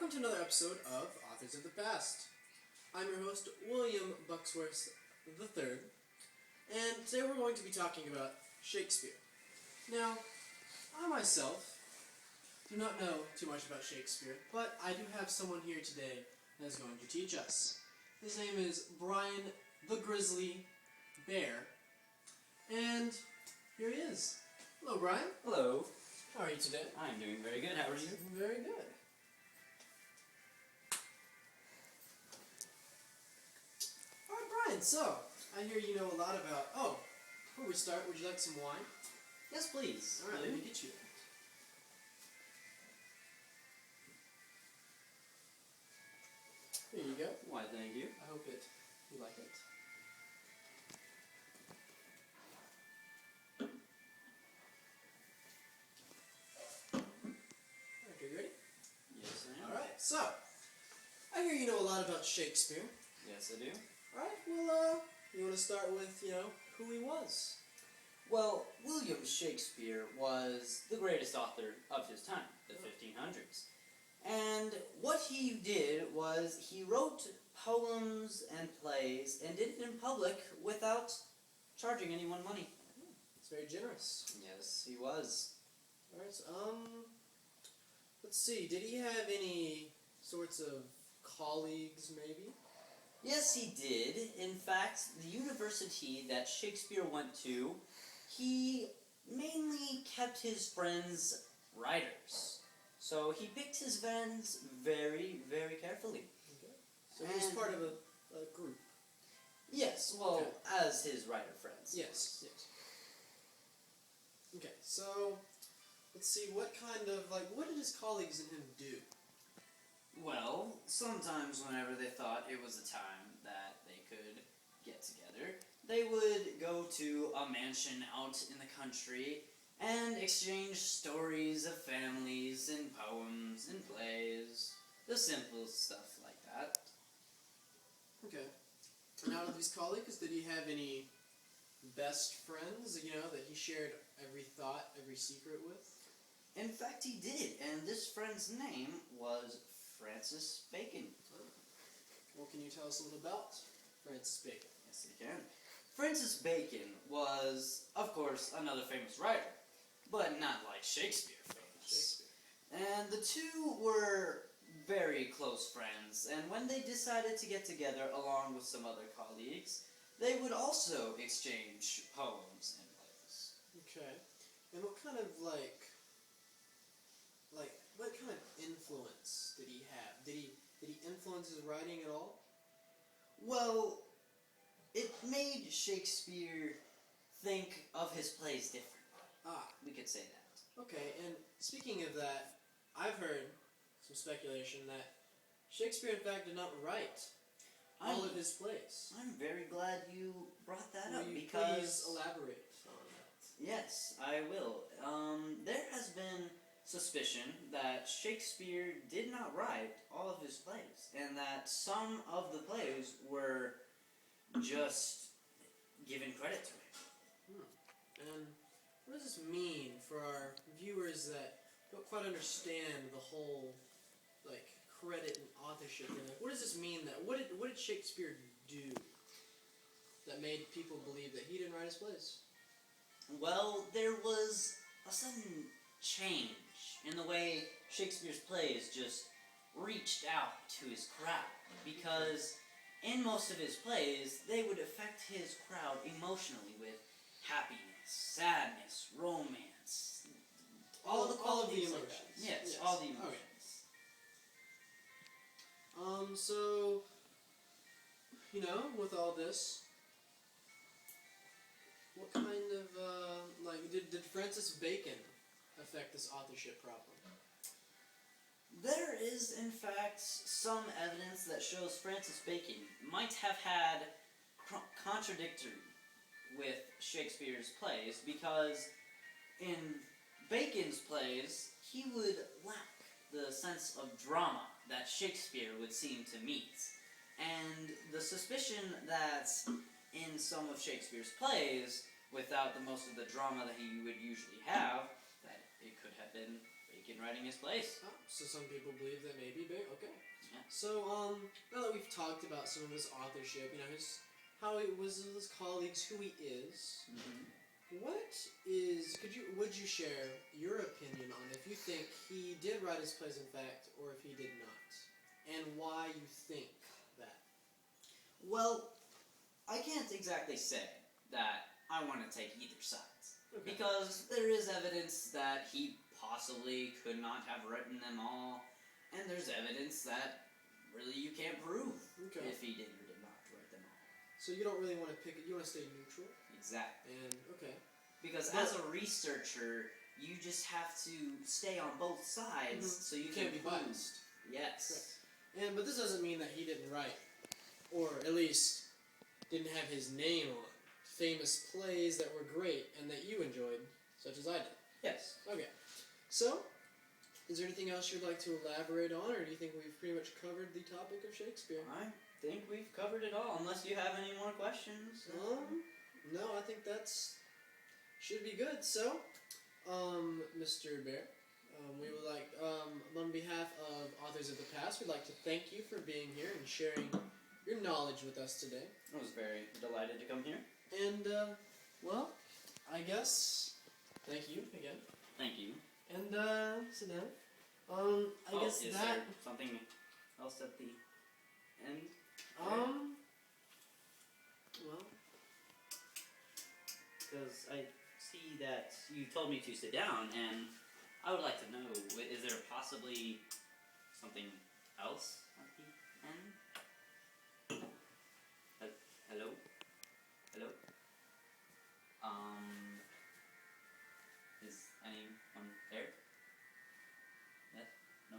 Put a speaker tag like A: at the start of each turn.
A: welcome to another episode of Authors of the Past. I'm your host, William Bucksworth III, and today we're going to be talking about Shakespeare. Now, I myself do not know too much about Shakespeare, but I do have someone here today that is going to teach us. His name is Brian the Grizzly Bear, and here he is. Hello, Brian.
B: Hello.
A: How are you today?
B: I'm doing very good. How are you?
A: Very good. Alright, Brian, so, I hear you know a lot about... Oh, before we start, would you like some wine?
B: Yes, please.
A: Alright, let me get you that. Here you go.
B: Why, thank you.
A: I hope you like it. Okay, you ready?
B: Yes, I am.
A: Alright, so, I hear you know a lot about Shakespeare.
B: Yes, I do.
A: Alright, well, you want to start with, who he was?
B: Well, William Shakespeare was the greatest author of his time, the 1500s. And what he did was he wrote poems and plays and did it in public without charging anyone money.
A: It's very generous.
B: Yes, he was.
A: Alright, so, let's see, did he have any sorts of colleagues, maybe?
B: Yes, he did. In fact, the university that Shakespeare went to, he mainly kept his friends writers. So he picked his friends very, very carefully.
A: Okay. So he was part of a group.
B: Yes, well,
A: Okay.
B: as his writer friends.
A: Yes, yes. Okay, so, let's see, what did his colleagues and him do?
B: Well, sometimes whenever they thought it was a time that they could get together, they would go to a mansion out in the country and exchange stories of families and poems and plays, the simple stuff like that.
A: Okay. And out of these colleagues, did he have any best friends, that he shared every thought, every secret with?
B: In fact, he did, and this friend's name was Francis Bacon.
A: Well, can you tell us a little about Francis Bacon?
B: Yes, I can. Francis Bacon was, of course, another famous writer, but not like Shakespeare famous. And the two were very close friends, and when they decided to get together along with some other colleagues, they would also exchange poems and plays.
A: Okay. And what kind of, what kind of influence did he have? Did he influence his writing at all?
B: Well, it made Shakespeare think of his plays differently. We could say that.
A: Okay, and speaking of that, I've heard some speculation that Shakespeare, in fact, did not write all of his plays.
B: I'm very glad you brought that up,
A: Will you
B: because...
A: please elaborate on that?
B: Yes, I will. There has been suspicion that Shakespeare did not write all of his plays, and that some of the plays were just given credit to him.
A: And what does this mean for our viewers that don't quite understand the whole, credit and authorship thing? What does this mean? What did Shakespeare do that made people believe that he didn't write his plays?
B: Well, there was a sudden change in the way Shakespeare's plays just reached out to his crowd, because in most of his plays, they would affect his crowd emotionally with happiness, sadness, romance,
A: All of the
B: emotions.
A: emotions.
B: Yes, all the emotions.
A: Okay. So, with all this, what kind of, did Francis Bacon affect this authorship problem?
B: There is, in fact, some evidence that shows Francis Bacon might have had contradictory with Shakespeare's plays, because in Bacon's plays, he would lack the sense of drama that Shakespeare would seem to meet. And the suspicion that in some of Shakespeare's plays, without most of the drama that he would usually have, that it could have been Bacon writing his plays.
A: Oh, so some people believe that maybe okay.
B: Yeah.
A: So now that we've talked about some of his authorship, you know, how he was with his colleagues, who he is. Would you share your opinion on if you think he did write his plays in fact, or if he did not, and why you think that?
B: Well, I can't exactly say that I want to take either sides.
A: Okay.
B: Because there is evidence that he possibly could not have written them all, and there's evidence that really you can't prove if he did or did not write them all.
A: So you don't really want to pick it, you want to stay neutral?
B: Exactly.
A: And, okay.
B: Because as a researcher, you just have to stay on both sides so you
A: can't be
B: prove.
A: biased.
B: Yes.
A: Correct. But this doesn't mean that he didn't write, or at least didn't have his name on famous plays that were great and that you enjoyed, such as I did.
B: Yes.
A: Okay. So, is there anything else you'd like to elaborate on, or do you think we've pretty much covered the topic of Shakespeare?
B: I think we've covered it all, unless you have any more questions.
A: No, I think that's should be good. So, Mr. Bear, we would like, on behalf of Authors of the Past, we'd like to thank you for being here and sharing your knowledge with us today.
B: I was very delighted to come here.
A: And, well, I guess, thank you again.
B: Thank you.
A: And, sit down. I guess
B: is
A: that...
B: there something else at the end?
A: Well...
B: Because I see that you told me to sit down, and I would like to know, is there possibly something else at the end? Hello? Hello? Is anyone there? Yes? No?